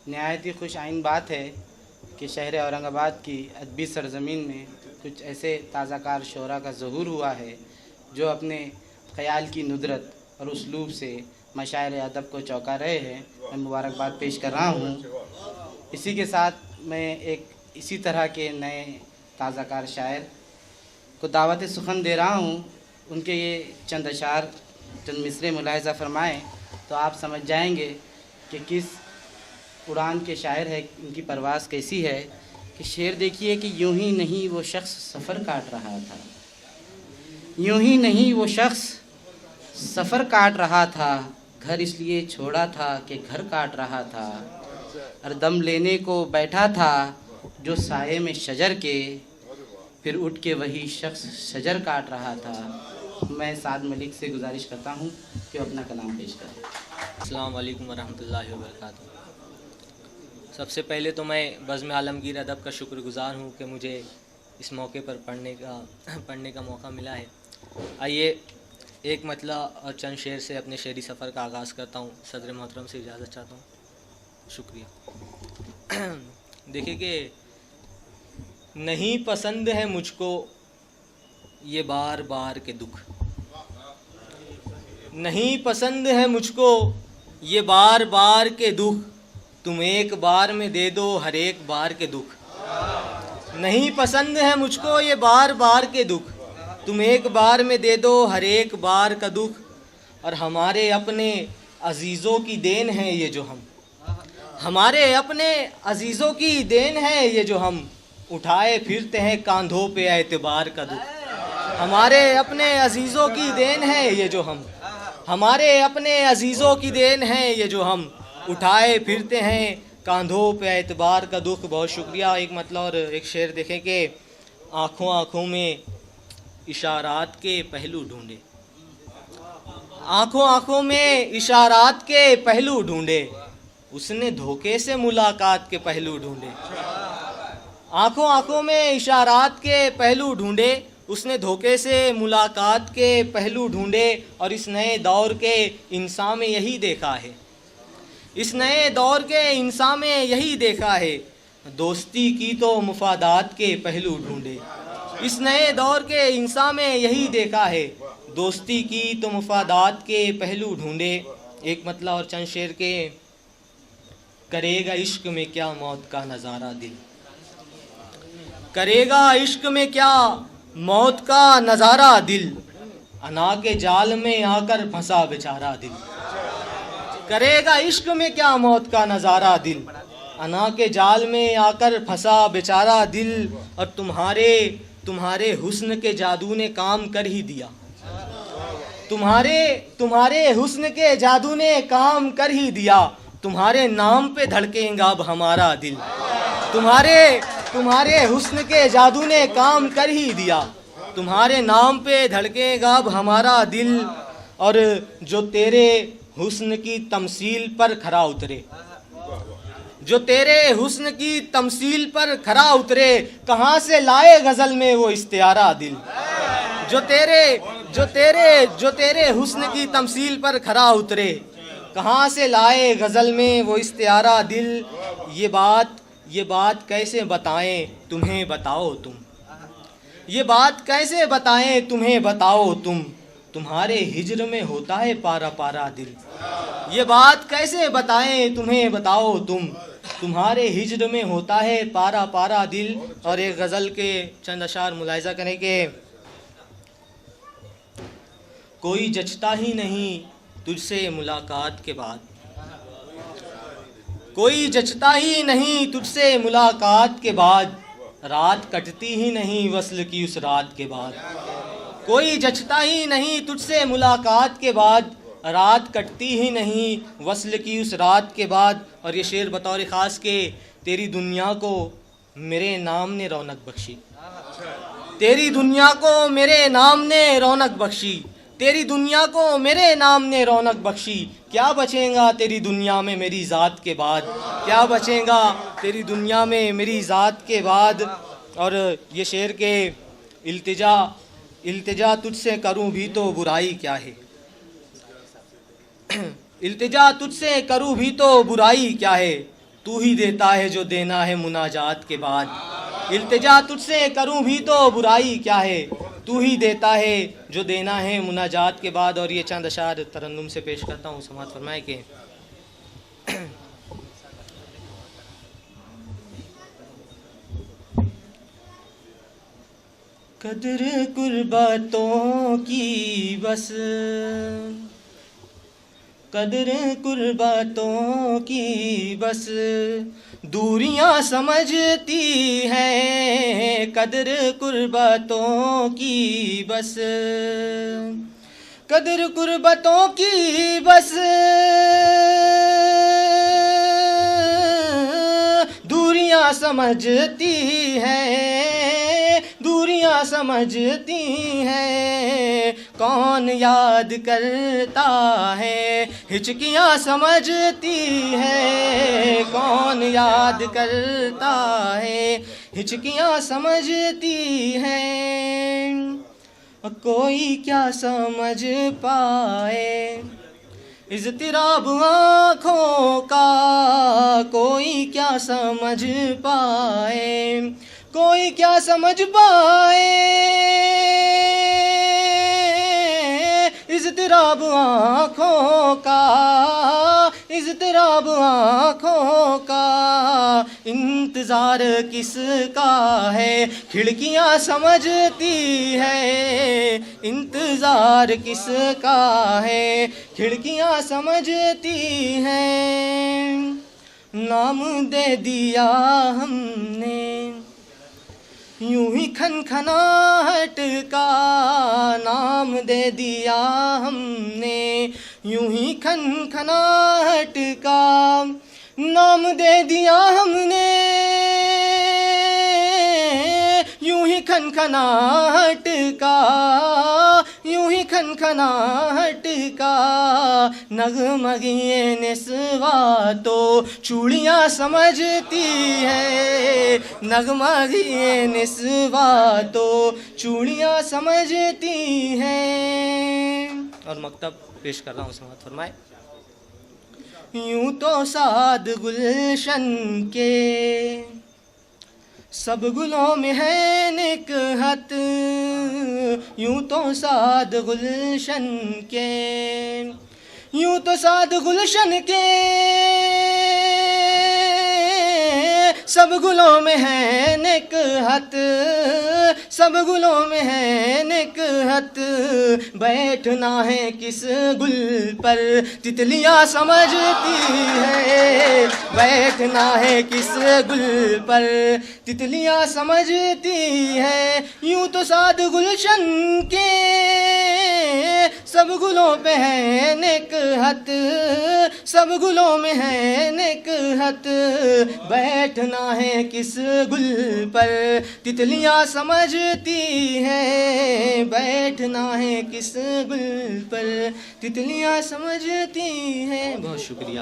نہایت ہی خوش آئند بات ہے کہ شہر اورنگ آباد کی ادبی سرزمین میں کچھ ایسے تازہ کار شعراء کا ظہور ہوا ہے جو اپنے خیال کی ندرت اور اسلوب سے مشاعر ادب کو چونکا رہے ہیں. میں مبارکباد پیش کر رہا ہوں. اسی کے ساتھ میں ایک اسی طرح کے نئے تازہ کار شاعر کو دعوت سخن دے رہا ہوں. ان کے یہ چند اشعار چند مصرے ملاحظہ فرمائیں تو آپ سمجھ جائیں گے کہ کس اڑان کے شاعر ہے، ان کی پرواز کیسی ہے. کہ شعر دیکھیے کہ یوں ہی نہیں وہ شخص سفر کاٹ رہا تھا، یوں ہی نہیں وہ شخص سفر کاٹ رہا تھا، گھر اس لیے چھوڑا تھا کہ گھر کاٹ رہا تھا، اور دم لینے کو بیٹھا تھا جو سائے میں شجر کے، پھر اٹھ کے وہی شخص شجر کاٹ رہا تھا. میں سعد ملک سے گزارش کرتا ہوں کہ وہ اپنا کلام پیش کریں. السلام علیکم ورحمۃ اللہ وبرکاتہ. سب سے پہلے تو میں بزم عالمگیر ادب کا شکر گزار ہوں کہ مجھے اس موقع پر پڑھنے کا موقع ملا ہے. آئیے ایک مطلع اور چند شعر سے اپنے شعری سفر کا آغاز کرتا ہوں. صدر محترم سے اجازت چاہتا ہوں. شکریہ. دیکھیں کہ نہیں پسند ہے مجھ کو یہ بار بار کے دکھ، نہیں پسند ہے مجھ کو یہ بار بار کے دکھ، تم ایک بار میں دے دو ہر ایک بار کے دکھ. نہیں پسند ہے مجھ کو یہ بار بار کے دکھ، تم ایک بار میں دے دو ہر ایک بار کا دکھ. اور ہمارے اپنے عزیزوں کی دین ہے یہ جو ہم، ہمارے اپنے عزیزوں کی دین ہے یہ جو ہم اٹھائے پھرتے ہیں کاندھوں پہ اعتبار کا دکھ. ہمارے اپنے عزیزوں کی دین ہے یہ جو ہم، ہمارے اپنے عزیزوں کی دین ہے یہ جو ہم اٹھائے پھرتے ہیں کاندھوں پہ اعتبار کا دکھ. بہت شکریہ. ایک مطلب اور ایک شعر دیکھیں کہ آنکھوں آنکھوں میں اشارات کے پہلو ڈھونڈے، آنکھوں آنکھوں میں اشارات کے پہلو ڈھونڈے، اس نے دھوکے سے ملاقات کے پہلو ڈھونڈے. آنکھوں آنکھوں میں اشارات کے پہلو ڈھونڈے، اس نے دھوکے سے ملاقات کے پہلو ڈھونڈے. اور اس نئے دور کے انسان میں یہی دیکھا ہے، اس نئے دور کے انسان میں یہی دیکھا ہے، دوستی کی تو مفادات کے پہلو ڈھونڈے. اس نئے دور کے انسان میں یہی دیکھا ہے، دوستی کی تو مفادات کے پہلو ڈھونڈے. ایک مطلب اور چند شعر کے کرے گا عشق میں کیا موت کا نظارہ دل، کرے گا عشق میں کیا موت کا نظارہ دل، انا کے جال میں آ کر پھنسا بیچارہ دل. کرے گا عشق میں کیا موت کا نظارہ دل، انا کے جال میں آ کر پھنسا بیچارہ دل. اور تمہارے حسن کے جادو نے کام کر ہی دیا، تمہارے حسن کے جادو نے کام کر ہی دیا، تمہارے نام پہ دھڑکیں گا اب ہمارا دل. تمہارے حسن کے جادو نے کام کر ہی دیا، تمہارے نام پہ دھڑکیں گا اب ہمارا دل. اور جو تیرے حسن کی تمثیل پر کھرا اترے، جو تیرے حسن کی تمثیل پر کھرا اترے، کہاں سے لائے غزل میں وہ استعارہ دل. جو تیرے حسن کی تمثیل پر کھرا اترے، کہاں سے لائے غزل میں وہ استعارہ دل. یہ بات کیسے بتائیں تمہیں بتاؤ تم، یہ بات کیسے بتائیں تمہیں بتاؤ تم، تمہارے ہجر میں ہوتا ہے پارا پارا دل. یہ بات کیسے بتائیں تمہیں بتاؤ تم، تمہارے ہجر میں ہوتا ہے پارا پارا دل. اور ایک غزل کے چند اشعار ملاحظہ کریں کہ کوئی جچتا ہی نہیں تجھ سے ملاقات کے بعد، کوئی جچتا ہی نہیں تجھ سے ملاقات کے بعد، رات کٹتی ہی نہیں وصل کی اس رات کے بعد. کوئی جچتا ہی نہیں تجھ سے ملاقات کے بعد، رات کٹتی ہی نہیں وصل کی اس رات کے بعد. اور یہ شعر بطور خاص کہ تیری دنیا کو میرے نام نے رونق بخشی، تیری دنیا کو میرے نام نے رونق بخشی، تیری دنیا کو میرے نام نے رونق بخشی. کیا بچے گا تیری دنیا میں میری ذات کے بعد، کیا بچے گا تیری دنیا میں میری ذات کے بعد. اور یہ شعر کے التجا تجھ سے کروں بھی تو برائی کیا ہے، التجا تجھ سے کروں بھی تو برائی کیا ہے، تو ہی دیتا ہے جو دینا ہے مناجات کے بعد. التجا تجھ سے کروں بھی تو برائی کیا ہے, تو ہی دیتا ہے جو دینا ہے مناجات کے بعد. اور یہ چند اشعار ترنم سے پیش کرتا ہوں. سماعت فرمائے کہ قدر قرباتوں کی بس, قدر قرباتوں کی بس دوریاں سمجھتی ہے, قدر قرباتوں کی بس, قدر قربتوں کی بس دوریاں سمجھتی ہے, دوریاں سمجھتی ہیں. کون یاد کرتا ہے ہچکیاں سمجھتی ہے, کون یاد کرتا ہے ہچکیاں سمجھتی ہیں. کوئی کیا سمجھ پائے اضطراب آنکھوں کا, کوئی کیا سمجھ پائے, کوئی کیا سمجھ پائے اضطراب آنکھوں کا, اضطراب آنکھوں کا. انتظار کس کا ہے کھڑکیاں سمجھتی ہے, انتظار کس کا ہے کھڑکیاں سمجھتی ہیں. نام دے دیا ہم نے یوں ہی کھنکھناہٹ کا, نام دے دیا ہم نے یوں ہی کھنکھناہٹ کا, نام دے دیا ہم نے یوں ہی کھنکھناہٹ کا, یوں ہی کھنکھناہٹ کا. نغمگی نسواں تو چوڑیاں سمجھتی ہے, نغمگی نسواں تو چوڑیاں سمجھتی ہیں. اور مکتب پیش کر رہا ہوں. سماعت فرمائے. یوں تو سعد گلشن کے سب گلوں میں ہے نکہت, یوں تو سعد گلشن کے, یوں تو سعد گلشن کے سب گلوں میں ہے نکہت, سب گلوں میں ہے نکہت. بیٹھنا ہے کس گل پر تتلیاں سمجھتی ہے, بیٹھنا ہے کس گل پر تتلیاں سمجھتی ہے. یوں تو سعد گلشن کے سب گلوں پہ ہے نکہت, سب گلوں میں ہے نکہت. بیٹھنا ہے کس گل پر تتلیاں سمجھتی ہے, بیٹھنا ہے کس گل پر تتلیاں سمجھتی ہیں. بہت شکریہ.